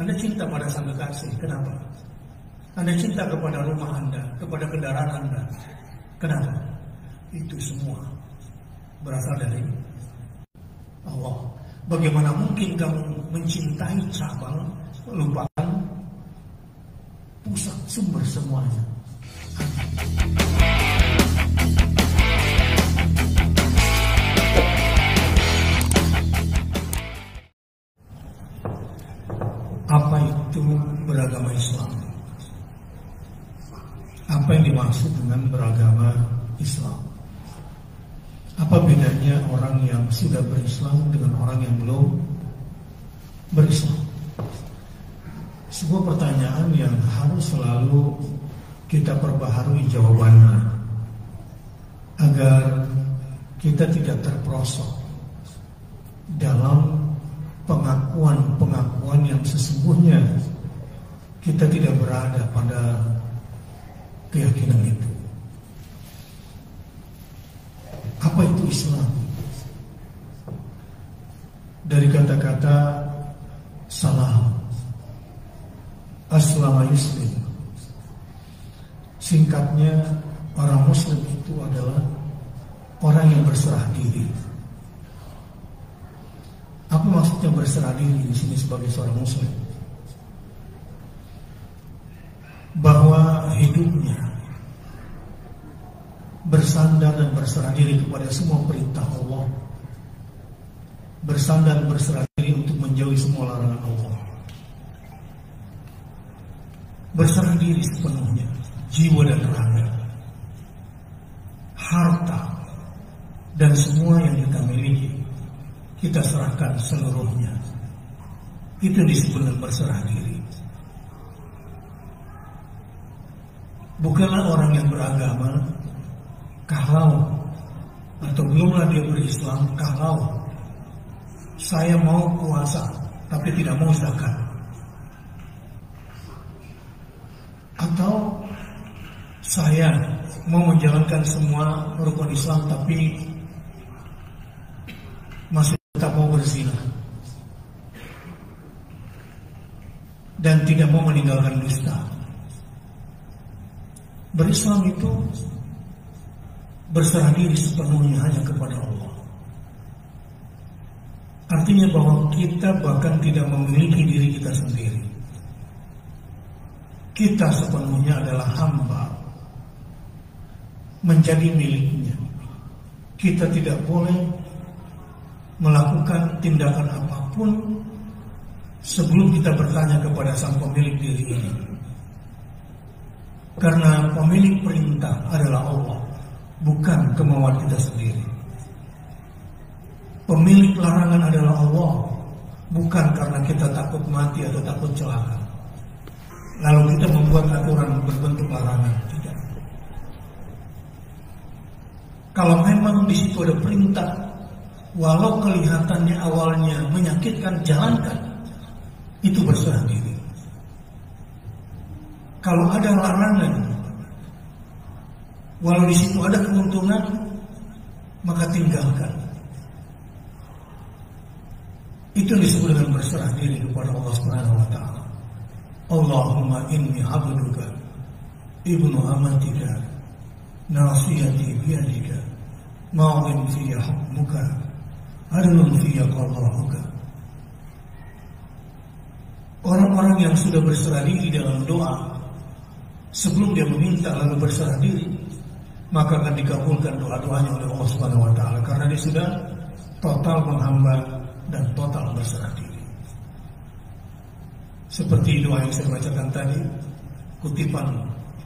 Anda cinta pada sang kekasih. Kenapa? Anda cinta kepada rumah Anda, kepada kendaraan Anda. Kenapa? Itu semua berasal dari Allah. Bagaimana mungkin kamu mencintai cabang, melupakan pusat sumber semuanya? Apa itu beragama Islam? Apa yang dimaksud dengan beragama Islam? Apa bedanya orang yang sudah berislam dengan orang yang belum berislam? Sebuah pertanyaan yang harus selalu kita perbaharui jawabannya, agar kita tidak terperosok dalam pengakuan yang sesungguhnya kita tidak berada pada keyakinan itu. Apa itu Islam? Dari kata-kata salam, aslama yuslim. Singkatnya, orang Muslim itu adalah orang yang berserah diri. Apa maksudnya berserah diri di sini sebagai seorang Muslim? Bahwa hidupnya bersandar dan berserah diri kepada semua perintah Allah, bersandar dan berserah diri untuk menjauhi semua larangan Allah, berserah diri sepenuhnya, jiwa dan raga, harta dan semua yang kita miliki kita serahkan seluruhnya. Itu disebut dengan berserah diri. Bukanlah orang yang beragama kalau atau belumlah dia berislam kalau saya mau puasa tapi tidak mau zakat, atau saya mau menjalankan semua rukun Islam tapi masih tetap mau berzina dan tidak mau meninggalkan dusta. Berislam itu berserah diri sepenuhnya hanya kepada Allah. Artinya bahwa kita bahkan tidak memiliki diri kita sendiri. Kita sepenuhnya adalah hamba, menjadi miliknya. Kita tidak boleh melakukan tindakan apapun sebelum kita bertanya kepada sang pemilik diri ini. Karena pemilik perintah adalah Allah, bukan kemauan kita sendiri. Pemilik larangan adalah Allah, bukan karena kita takut mati atau takut celaka lalu kita membuat aturan berbentuk larangan. Tidak. Kalau memang di situ ada perintah, walau kelihatannya awalnya menyakitkan, jalankan. Itu berserah diri. Kalau ada larangan, walau di situ ada keuntungan, maka tinggalkan. Itu disebut dengan berserah diri kepada Allah Subhanahu wa taala. Allahumma inni abduka ibnu amatika nasiyati biyadika ma'udhin fiyya hukmuka adlun fiyya qada'uka. Orang-orang yang sudah berserah diri dalam doa, sebelum dia meminta lalu berserah diri, maka akan dikabulkan doa-doanya oleh Allah Subhanahu wa taala, karena dia sudah total menghamba dan total berserah diri. Seperti doa yang saya bacakan tadi, kutipan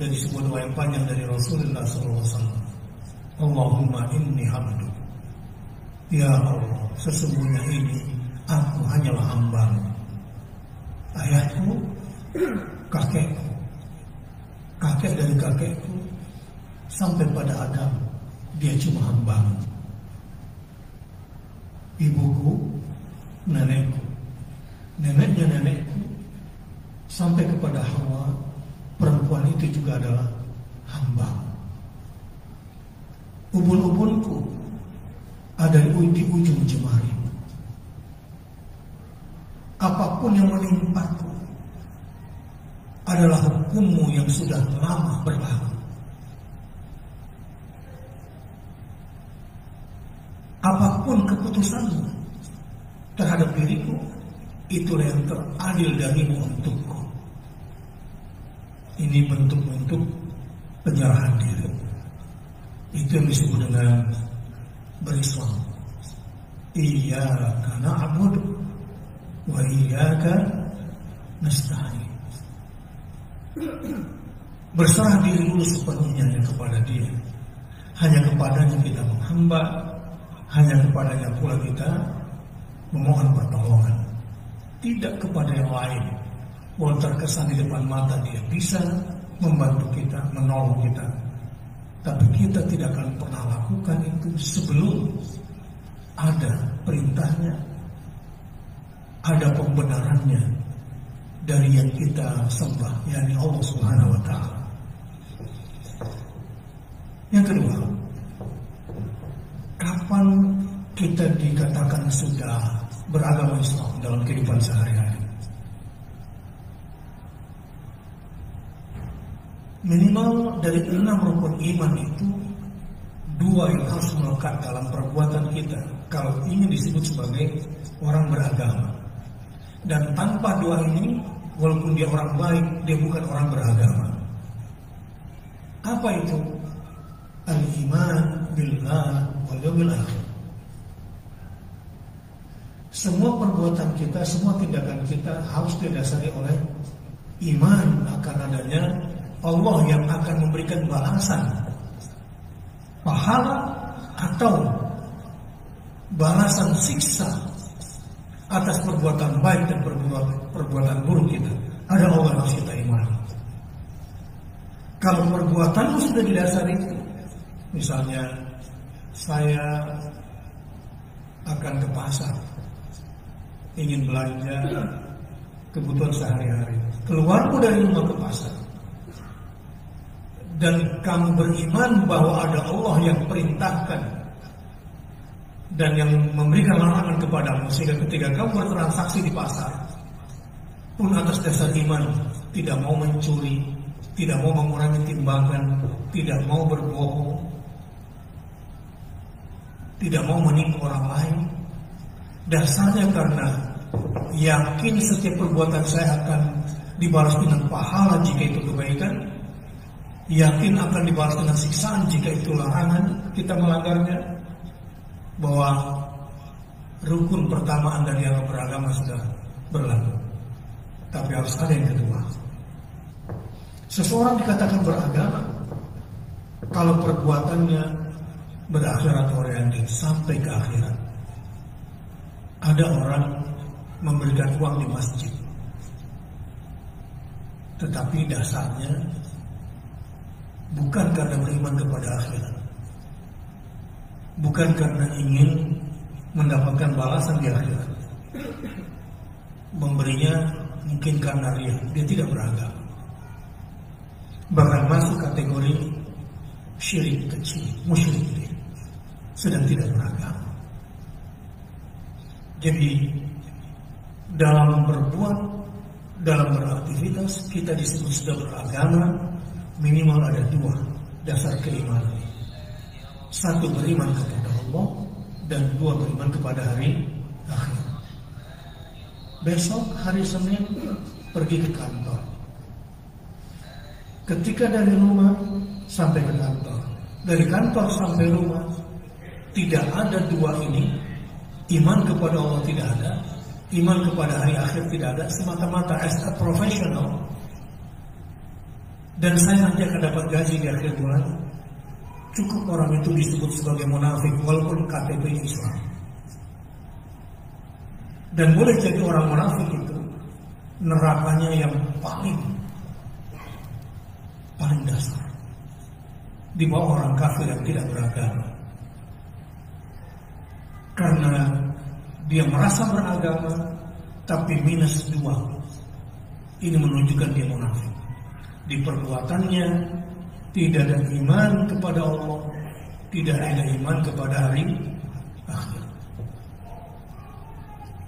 dari sebuah doa yang panjang dari Rasulullah SAW. Allahumma inni abdu. Ya Allah, sesungguhnya ini aku hanyalah hamba-Mu. Ayahku, kakekku, kakek dari kakekku, sampai pada Adam, dia cuma hamba-Mu. Ibuku, nenekku, neneknya nenekku, sampai kepada Hawa, perempuan itu juga adalah hamba. Ubun-ubunku ada di ujung jemari. Apapun yang menimpaku, adalah hukummu yang sudah lama berlalu. Apapun keputusanmu terhadap diriku, itulah yang teradil darimu untukku. Ini bentuk-bentuk penyerahan diri. Itu yang disebut dengan berislam. Iyyaka na'budu wa iyyaka nasta'in. Berserah diri dulu sepenuhnya kepada Dia. Hanya kepadanya kita menghamba, hanya kepadanya pula kita memohon pertolongan. Tidak kepada yang lain. Walau terkesan di depan mata Dia bisa membantu kita, menolong kita, tapi kita tidak akan pernah lakukan itu sebelum ada perintahnya, ada pembenarannya dari yang kita sembah, yakni Allah Subhanahu wa Ta'ala. Yang kedua, kapan kita dikatakan sudah beragama Islam dalam kehidupan sehari-hari? Minimal dari 6 rukun iman itu 2 yang harus melekat dalam perbuatan kita kalau ingin disebut sebagai orang beragama. Dan tanpa 2 ini, walaupun dia orang baik, dia bukan orang beragama. Apa itu? Al-iman billah wal yawmil akhir. Semua perbuatan kita, semua tindakan kita harus didasari oleh iman akan adanya Allah yang akan memberikan balasan, pahala atau balasan siksa atas perbuatan baik dan perbuatan buruk kita. Ada Allah yang harus kita imani. Kalau perbuatanmu sudah didasari, misalnya saya akan ke pasar, ingin belanja kebutuhan sehari-hari, keluarmu dari rumah ke pasar, dan kamu beriman bahwa ada Allah yang perintahkan dan yang memberikan larangan kepadamu, sehingga ketika kamu bertransaksi di pasar pun atas dasar iman, tidak mau mencuri, tidak mau mengurangi timbangan, tidak mau berbohong, tidak mau menipu orang lain, dasarnya karena yakin setiap perbuatan saya akan dibalas dengan pahala jika itu kebaikan, yakin akan dibalas dengan siksaan jika itu larangan, kita melanggarnya, bahwa rukun pertama Anda yang beragama sudah berlalu. Tapi harus ada yang kedua. Seseorang dikatakan beragama kalau perbuatannya berakhirat oriented sampai ke akhirat. Ada orang memberikan uang di masjid, tetapi dasarnya bukan karena beriman kepada akhirat, bukan karena ingin mendapatkan balasan di akhirat. Memberinya mungkin karena ria, dia tidak beragama. Bahkan masuk kategori syirik kecil, musyrik dia, sedang tidak beragama. Jadi dalam berbuat, dalam beraktivitas, kita disebut sudah beragama. Minimal ada 2 dasar keimanan. 1 beriman kepada Allah, dan 2 beriman kepada hari akhir. Besok hari Senin pergi ke kantor. Ketika dari rumah sampai ke kantor, dari kantor sampai rumah, tidak ada 2 ini. Iman kepada Allah tidak ada, iman kepada hari akhir tidak ada, semata-mata as a professional. Dan saya nanti akan dapat gaji di akhir bulan. Cukup orang itu disebut sebagai munafik walaupun KTP Islam. Dan boleh jadi orang munafik itu nerakanya yang paling dasar, di bawah orang kafir yang tidak beragama. Karena dia merasa beragama tapi minus 2. Ini menunjukkan dia munafik. Di perbuatannya tidak ada iman kepada Allah, tidak ada iman kepada hari akhir.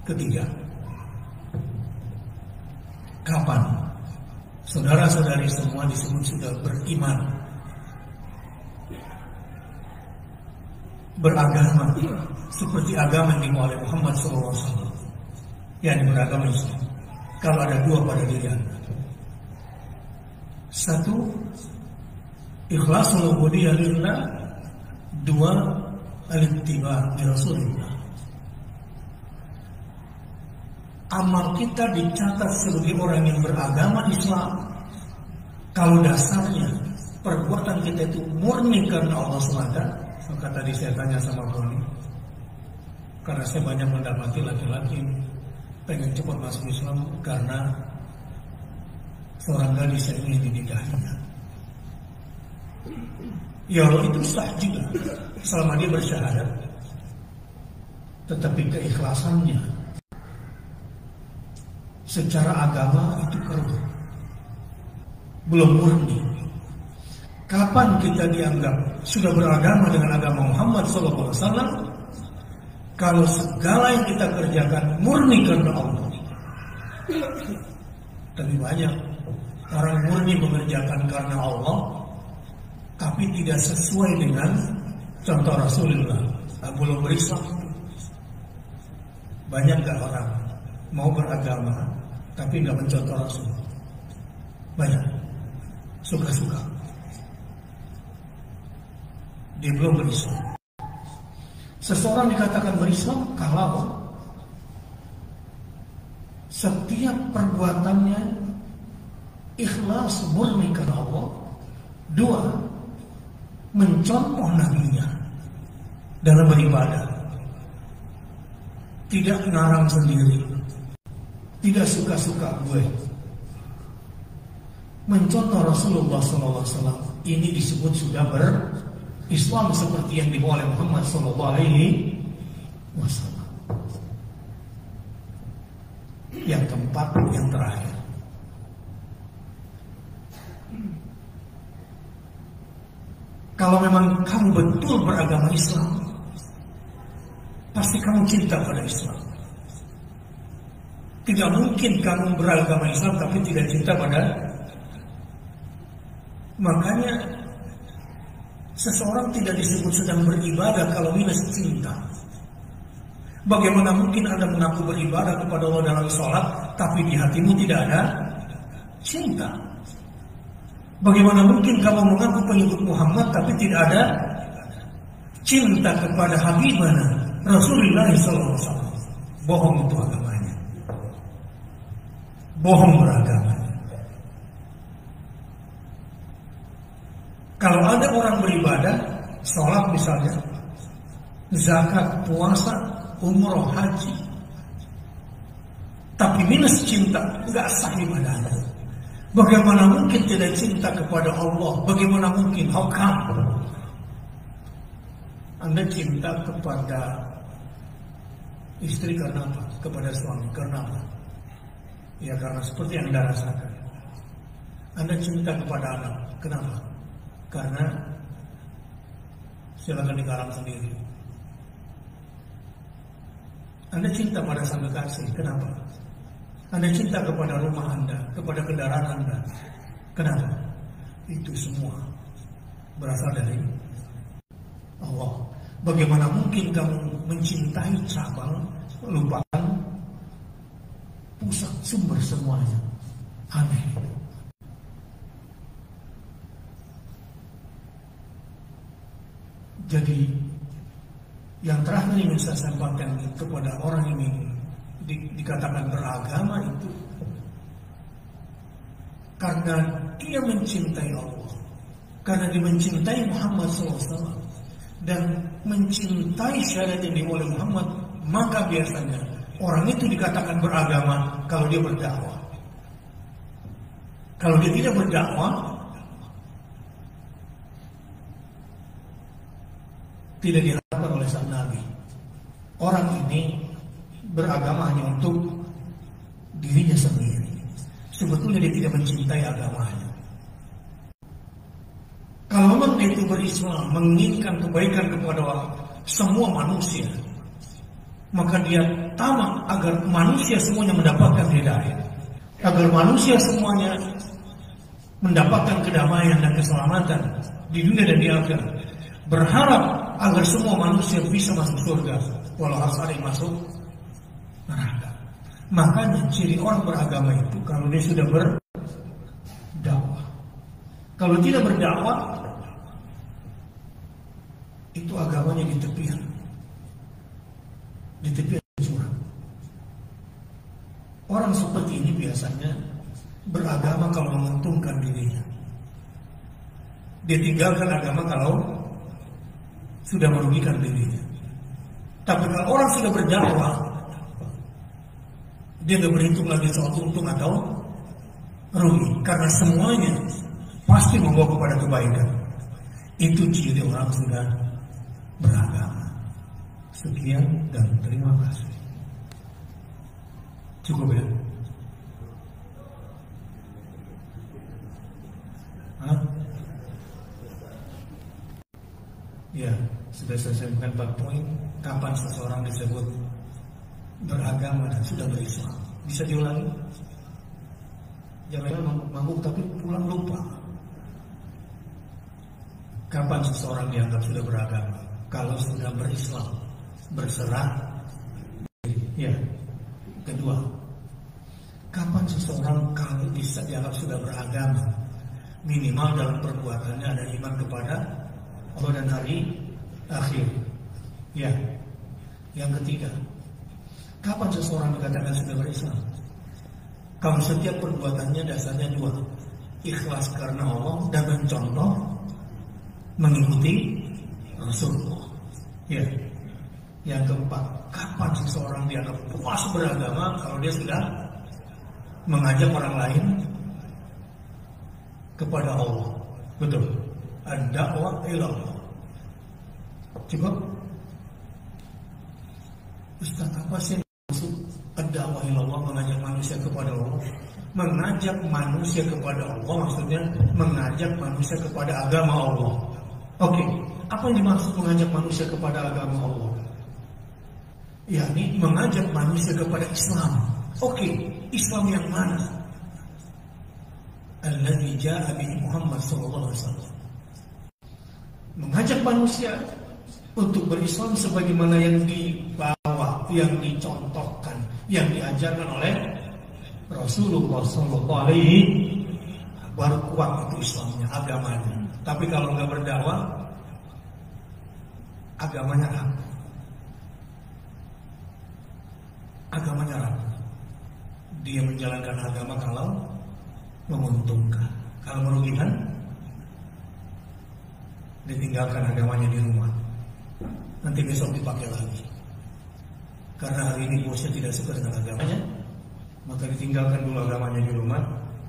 Ketiga, kapan saudara-saudari semua disebut sudah beriman, beragama seperti agama yang dimulai Muhammad SAW, yang beragama Islam. Kalau ada dua pada diri Anda, satu, ikhlasul ubudiyah lillah, dua, al-ittiba' li Rasulillah. Amal kita dicatat sebagai orang yang beragama Islam kalau dasarnya perbuatan kita itu murni karena Allah semata. Maka tadi saya tanya sama Boni, karena saya banyak mendapati laki-laki pengen cepat masuk Islam karena seorang gadis yang ingin dinikahinya. Ya Allah, itu sah juga selama dia bersyahadat, tetapi keikhlasannya secara agama itu keruh, belum murni. Kapan kita dianggap sudah beragama dengan agama Muhammad SAW? Kalau segala yang kita kerjakan murni karena Allah. Tapi banyak orang murni mengerjakan karena Allah, tapi tidak sesuai dengan contoh Rasulullah. Belum berislam. Banyak gak orang mau beragama tapi gak mencontoh Rasul? Banyak. Suka-suka. Dia belum berislam. Seseorang dikatakan berislam kalau setiap perbuatannya ikhlas murni karena Allah. Dua, mencontoh nabinya dalam beribadah, tidak ngarang sendiri, tidak suka-suka gue. Mencontoh Rasulullah SAW, ini disebut sudah berislam seperti yang dimulai oleh Muhammad SAW. Yang keempat, yang terakhir, kalau memang kamu betul beragama Islam, pasti kamu cinta pada Islam. Tidak mungkin kamu beragama Islam tapi tidak cinta pada. Makanya seseorang tidak disebut sedang beribadah kalau minus cinta. Bagaimana mungkin Anda mengaku beribadah kepada Allah dalam sholat, tapi di hatimu tidak ada cinta? Bagaimana mungkin kamu mengaku pengikut Muhammad, tapi tidak ada cinta kepada Habibana Rasulullah SAW? Bohong itu agamanya. Bohong beragamanya. Kalau ada orang beribadah, sholat misalnya, zakat, puasa, umroh, haji, tapi minus cinta, nggak sah ibadahnya. Bagaimana mungkin tidak cinta kepada Allah? Bagaimana mungkin? How come? Anda cinta kepada istri karena apa? Kepada suami karena apa? Ya karena seperti yang Anda rasakan. Anda cinta kepada anak, kenapa? Karena silakan digarap sendiri. Anda cinta pada sang kekasih, kenapa? Anda cinta kepada rumah Anda, kepada kendaraan Anda, kenapa? Itu semua berasal dari Allah. Bagaimana mungkin kamu mencintai cabang, lupakan pusat sumber semuanya? Aneh. Jadi yang terakhir yang saya sampaikan kepada orang yang dikatakan beragama itu karena dia mencintai Allah, karena dia mencintai Muhammad SAW dan mencintai syariat yang dimulai Muhammad, maka biasanya orang itu dikatakan beragama kalau dia berdakwah. Kalau dia tidak berdakwah, tidak diharapkan oleh sang Nabi. Orang ini beragama hanya untuk dirinya sendiri. Sebetulnya dia tidak mencintai agamanya. Kalau memang dia itu berislam, menginginkan kebaikan kepada semua manusia, maka dia tamak agar manusia semuanya mendapatkan hidayah, agar manusia semuanya mendapatkan kedamaian dan keselamatan di dunia dan di akhirat, berharap agar semua manusia bisa masuk surga, walau harus ada yang masuk neraka. Makanya ciri orang beragama itu kalau dia sudah berdakwah. Kalau tidak berdakwah, itu agamanya di tepian curang. Orang seperti ini biasanya beragama kalau menguntungkan dirinya. Dia tinggalkan agama kalau sudah merugikan dirinya. Tapi kalau orang sudah berdakwah, dia tidak berhitung lagi soal untung atau rugi, karena semuanya pasti membawa kepada kebaikan. Itu ciri orang sudah beragama. Sekian dan terima kasih. Cukup ya? Hah? Ya, sudah saya sampaikan 4 poin. Kapan seseorang disebut beragama dan sudah berislam? Bisa diulangi? Jangan mabuk tapi pulang lupa. Kapan seseorang dianggap sudah beragama? Kalau sudah berislam, berserah diri. Ya. Kedua, kapan seseorang kalau bisa dianggap sudah beragama? Minimal dalam perbuatannya ada iman kepada Allah dan hari akhir. Ya. Yang ketiga, kapan seseorang dikatakan sudah berislam? Kalau setiap perbuatannya dasarnya 2, ikhlas karena Allah dan mencontoh mengikuti Rasulullah. Ya. Yang keempat, kapan seseorang dianggap puas beragama? Kalau dia sudah mengajak orang lain kepada Allah. Betul. Ad-da'wah ila Allah. Cukup? Ustaz, apa sih maksud ad-da'wah ila Allah, mengajak manusia kepada Allah? Mengajak manusia kepada Allah maksudnya mengajak manusia kepada agama Allah. Oke, apa yang dimaksud mengajak manusia kepada agama Allah? Yakni mengajak manusia kepada Islam. Oke, Islam yang mana? Alladzi jaa bihi Muhammad sallallahu alaihi wasallam. Mengajak manusia untuk berislam sebagaimana yang dibawa, yang dicontohkan, yang diajarkan oleh Rasulullah sallallahu alaihi wasallam. Baru kuat itu Islamnya, agamanya. Tapi kalau nggak berdakwah, agamanya rapuh. Agamanya rapuh. Dia menjalankan agama kalau menguntungkan. Kalau merugikan, ditinggalkan agamanya di rumah. Nanti besok dipakai lagi. Karena hari ini bosnya tidak suka dengan agamanya, maka ditinggalkan dulu agamanya di rumah,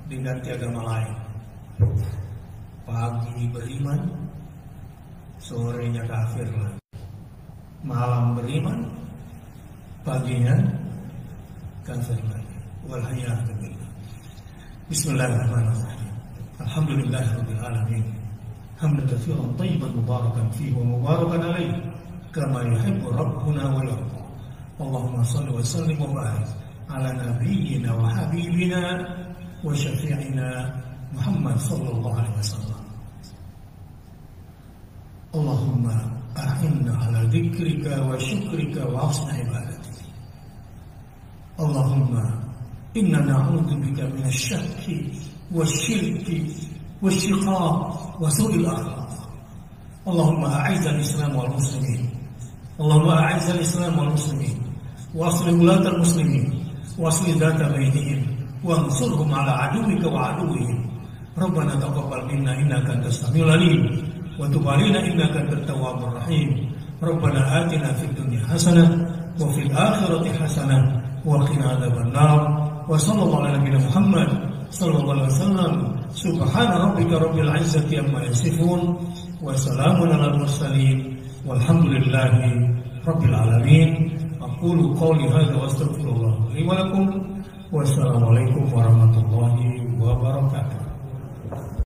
diganti agama lain. Pagi beriman, sorenya kafir lagi. Malam beriman, paginya kafir lagi. Walhayaatubillah. Bismillahirrahmanirrahim. Alhamdulillahirabbil alamin. Hamdan katsiran thayyiban mubarakan fihi wa mubarakan alaihi kama yuhibbu rabbuna wa yarda. Allahumma shalli wa sallim wa barik ala nabiyyina wa habibina wa syafi'ina Muhammad sallallahu alaihi wasallam. Allahumma a'inna ala dzikrika wa syukrika wa husni ibadatik. Allahumma inna na'udzu bika minasy syakki wasyirki wasyiqaq wa su'il akhlaq. Allahumma a'izzal Islam wal muslimin. Allahumma a'izzal Islam wal muslimin wa aslih wulatal muslimin wa aslih dzata bainihim wa ansurhum ala aduwwika wa aduwwihim. Rabbana taqabbal minna innaka antas samiul alim wa tub 'alaina innaka antat tawwabur rahim. Rabbana atina fid dunya hasanah wa fil akhirati hasanah wa qina adzabannar. Wa sallallahu ala nabiyyina Muhammad sallallahu alaihi wasallam. Subhana rabbika rabbil izzati amma yasifun wa salamun alal mursalin walhamdulillahi rabbil alamin. Aqulu qawli hadza wa astaghfirullah li wa lakum. Wassalamualaikum warahmatullahi wabarakatuh.